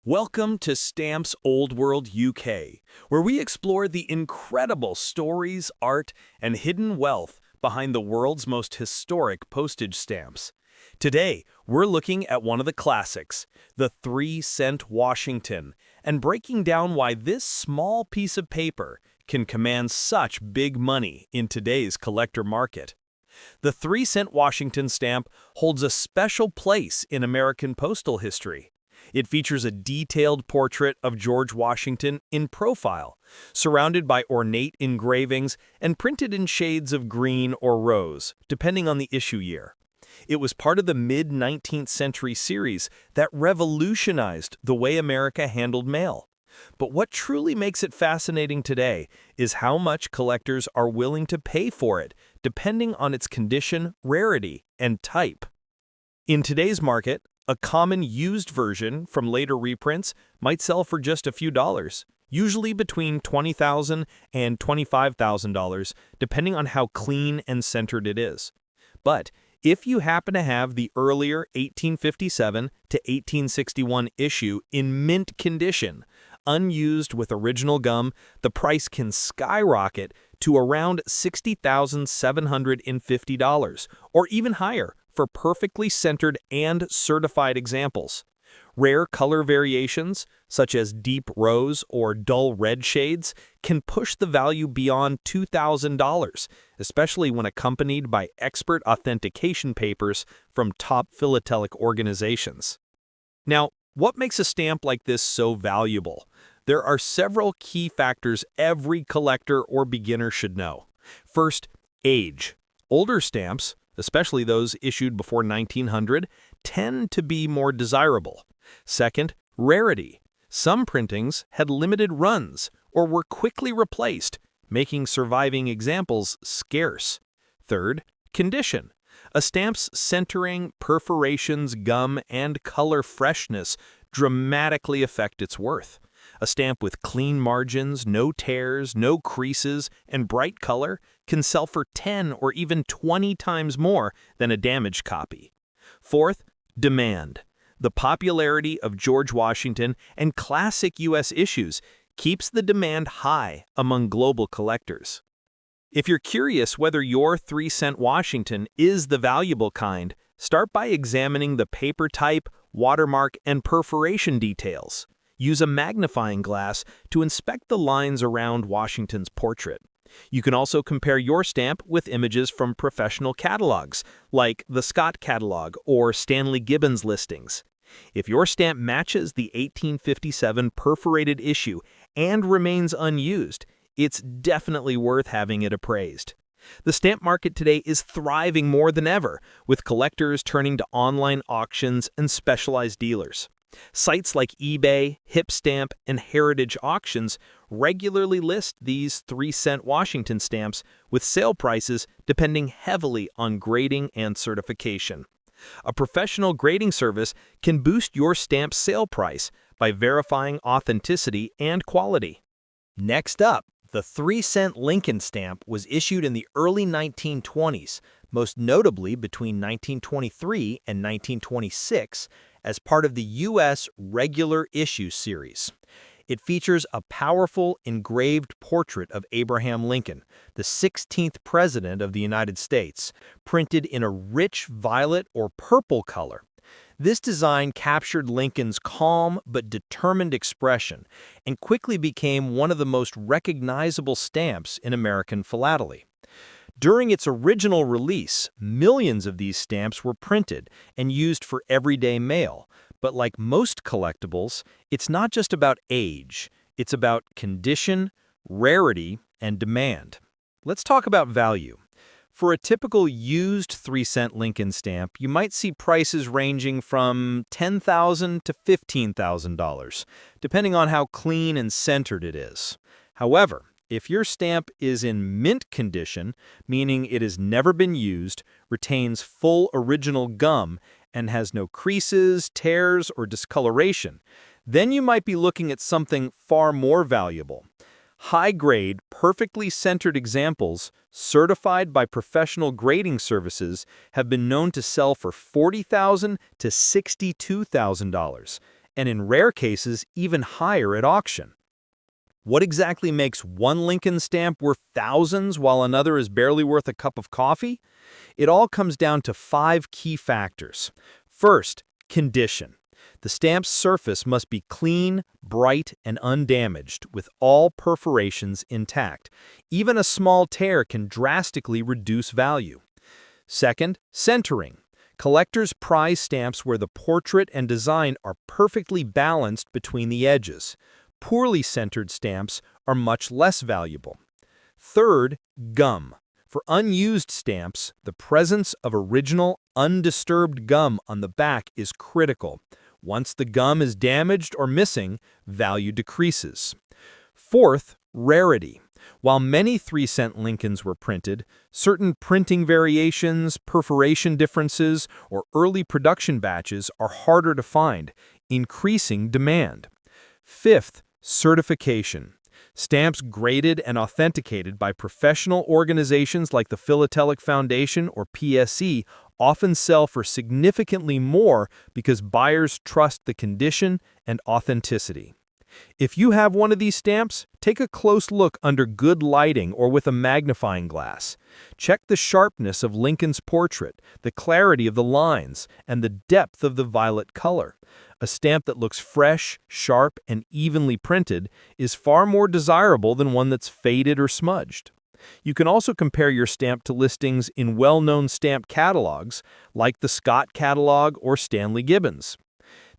Welcome to Stamps Old World UK, where we explore the incredible stories, art, and hidden wealth behind the world's most historic postage stamps. Today, we're looking at one of the classics, the 3-cent Washington, and breaking down why this small piece of paper can command such big money in today's collector market. The 3-cent Washington stamp holds a special place in American postal history. It features a detailed portrait of George Washington in profile, surrounded by ornate engravings and printed in shades of green or rose, depending on the issue year. It was part of the mid-19th century series that revolutionized the way America handled mail. But what truly makes it fascinating today is how much collectors are willing to pay for it, depending on its condition, rarity, and type. In today's market, a common used version from later reprints might sell for just a few dollars, usually between $20,000 and $25,000, depending on how clean and centered it is. But if you happen to have the earlier 1857 to 1861 issue in mint condition, unused with original gum, the price can skyrocket to around $60,750, or even higher for perfectly centered and certified examples. Rare color variations, such as deep rose or dull red shades, can push the value beyond $2,000, especially when accompanied by expert authentication papers from top philatelic organizations. Now, what makes a stamp like this so valuable? There are several key factors every collector or beginner should know. First, age. Older stamps, especially those issued before 1900, tend to be more desirable. Second, rarity. Some printings had limited runs or were quickly replaced, making surviving examples scarce. Third, condition. A stamp's centering, perforations, gum, and color freshness dramatically affect its worth. A stamp with clean margins, no tears, no creases, and bright color can sell for 10 or even 20 times more than a damaged copy. Fourth, demand. The popularity of George Washington and classic U.S. issues keeps the demand high among global collectors. If you're curious whether your 3-cent Washington is the valuable kind, start by examining the paper type, watermark, and perforation details. Use a magnifying glass to inspect the lines around Washington's portrait. You can also compare your stamp with images from professional catalogs, like the Scott catalog or Stanley Gibbons listings. If your stamp matches the 1857 perforated issue and remains unused, it's definitely worth having it appraised. The stamp market today is thriving more than ever, with collectors turning to online auctions and specialized dealers. Sites like eBay, Hipstamp, and Heritage Auctions regularly list these 3-cent Washington stamps with sale prices depending heavily on grading and certification. A professional grading service can boost your stamp's sale price by verifying authenticity and quality. Next up, the 3-cent Lincoln stamp was issued in the early 1920s, most notably between 1923 and 1926, as part of the U.S. Regular Issue Series. It features a powerful engraved portrait of Abraham Lincoln, the 16th President of the United States, printed in a rich violet or purple color. This design captured Lincoln's calm but determined expression and quickly became one of the most recognizable stamps in American philately. During its original release, millions of these stamps were printed and used for everyday mail, but like most collectibles, it's not just about age, it's about condition, rarity, and demand. Let's talk about value. For a typical used 3-cent Lincoln stamp, you might see prices ranging from $10,000 to $15,000, depending on how clean and centered it is. However, if your stamp is in mint condition, meaning it has never been used, retains full original gum, and has no creases, tears, or discoloration, then you might be looking at something far more valuable. High-grade, perfectly centered examples, certified by professional grading services, have been known to sell for $40,000 to $62,000. and in rare cases, even higher at auction. What exactly makes one Lincoln stamp worth thousands while another is barely worth a cup of coffee? It all comes down to 5 key factors. First, condition. The stamp's surface must be clean, bright, and undamaged, with all perforations intact. Even a small tear can drastically reduce value. Second, centering. Collectors prize stamps where the portrait and design are perfectly balanced between the edges. Poorly centered stamps are much less valuable. Third, gum. For unused stamps, the presence of original, undisturbed gum on the back is critical. Once the gum is damaged or missing, value decreases. Fourth, rarity. While many 3-cent Lincolns were printed, certain printing variations, perforation differences, or early production batches are harder to find, increasing demand. Fifth, certification. Stamps graded and authenticated by professional organizations like the Philatelic Foundation or PSE often sell for significantly more because buyers trust the condition and authenticity. If you have one of these stamps, take a close look under good lighting or with a magnifying glass. Check the sharpness of Lincoln's portrait, the clarity of the lines, and the depth of the violet color. A stamp that looks fresh, sharp, and evenly printed is far more desirable than one that's faded or smudged. You can also compare your stamp to listings in well-known stamp catalogs like the Scott catalog or Stanley Gibbons.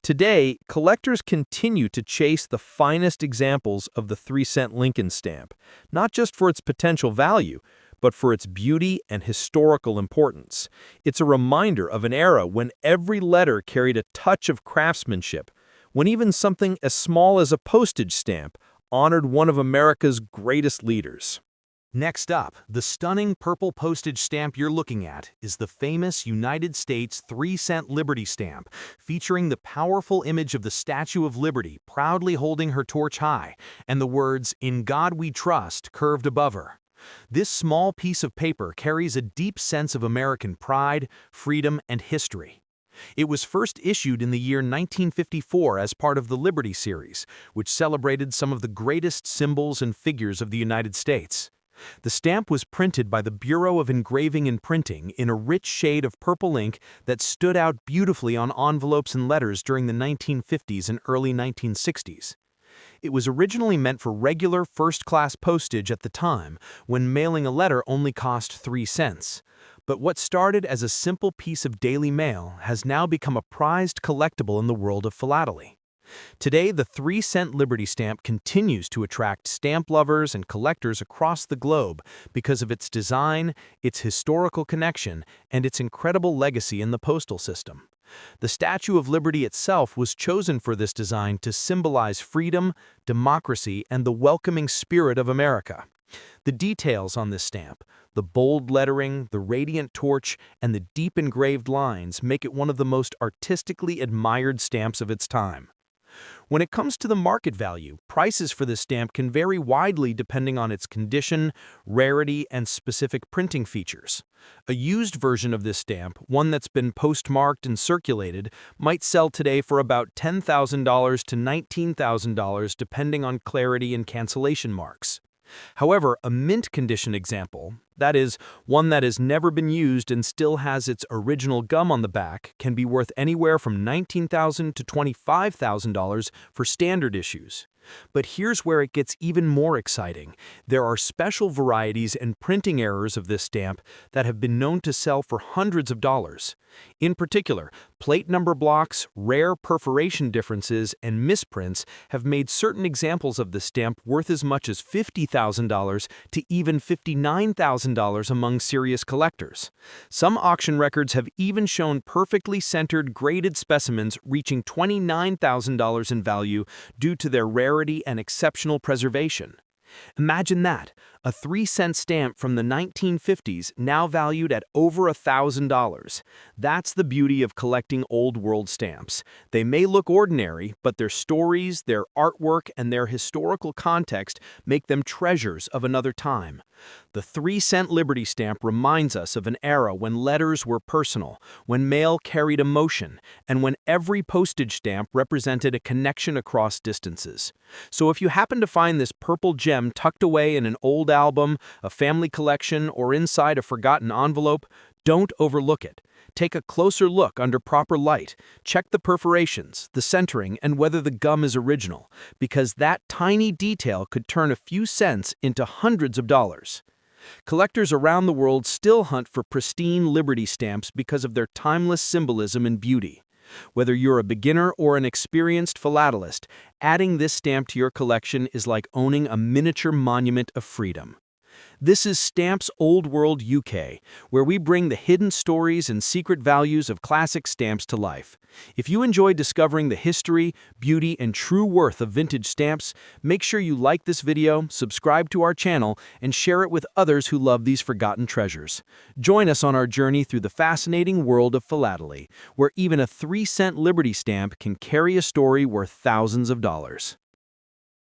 Today, collectors continue to chase the finest examples of the 3-cent Lincoln stamp, not just for its potential value, but for its beauty and historical importance. It's a reminder of an era when every letter carried a touch of craftsmanship, when even something as small as a postage stamp honored one of America's greatest leaders. Next up, the stunning purple postage stamp you're looking at is the famous United States 3-cent Liberty stamp, featuring the powerful image of the Statue of Liberty proudly holding her torch high, and the words, "In God We Trust," curved above her. This small piece of paper carries a deep sense of American pride, freedom, and history. It was first issued in the year 1954 as part of the Liberty series, which celebrated some of the greatest symbols and figures of the United States. The stamp was printed by the Bureau of Engraving and Printing in a rich shade of purple ink that stood out beautifully on envelopes and letters during the 1950s and early 1960s. It was originally meant for regular first-class postage at the time, when mailing a letter only cost 3 cents. But what started as a simple piece of daily mail has now become a prized collectible in the world of philately. Today, the 3-cent Liberty stamp continues to attract stamp lovers and collectors across the globe because of its design, its historical connection, and its incredible legacy in the postal system. The Statue of Liberty itself was chosen for this design to symbolize freedom, democracy, and the welcoming spirit of America. The details on this stamp, the bold lettering, the radiant torch, and the deep engraved lines make it one of the most artistically admired stamps of its time. When it comes to the market value, prices for this stamp can vary widely depending on its condition, rarity, and specific printing features. A used version of this stamp, one that's been postmarked and circulated, might sell today for about $10,000 to $19,000 depending on clarity and cancellation marks. However, a mint condition example, that is, one that has never been used and still has its original gum on the back, can be worth anywhere from $19,000 to $25,000 for standard issues. But here's where it gets even more exciting. There are special varieties and printing errors of this stamp that have been known to sell for hundreds of dollars. In particular, plate number blocks, rare perforation differences, and misprints have made certain examples of the stamp worth as much as $50,000 to even $59,000 among serious collectors. Some auction records have even shown perfectly centered graded specimens reaching $29,000 in value due to their rarity and exceptional preservation. Imagine that, a 3-cent stamp from the 1950s now valued at over $1,000. That's the beauty of collecting old world stamps. They may look ordinary, but their stories, their artwork, and their historical context make them treasures of another time. The 3-cent Liberty stamp reminds us of an era when letters were personal, when mail carried emotion, and when every postage stamp represented a connection across distances. So if you happen to find this purple gem tucked away in an old album, a family collection, or inside a forgotten envelope, don't overlook it. Take a closer look under proper light. Check the perforations, the centering, and whether the gum is original, because that tiny detail could turn a few cents into hundreds of dollars. Collectors around the world still hunt for pristine Liberty stamps because of their timeless symbolism and beauty. Whether you're a beginner or an experienced philatelist, adding this stamp to your collection is like owning a miniature monument of freedom. This is Stamps Old World UK, where we bring the hidden stories and secret values of classic stamps to life. If you enjoy discovering the history, beauty, and true worth of vintage stamps, make sure you like this video, subscribe to our channel, and share it with others who love these forgotten treasures. Join us on our journey through the fascinating world of philately, where even a 3-cent Liberty stamp can carry a story worth thousands of dollars.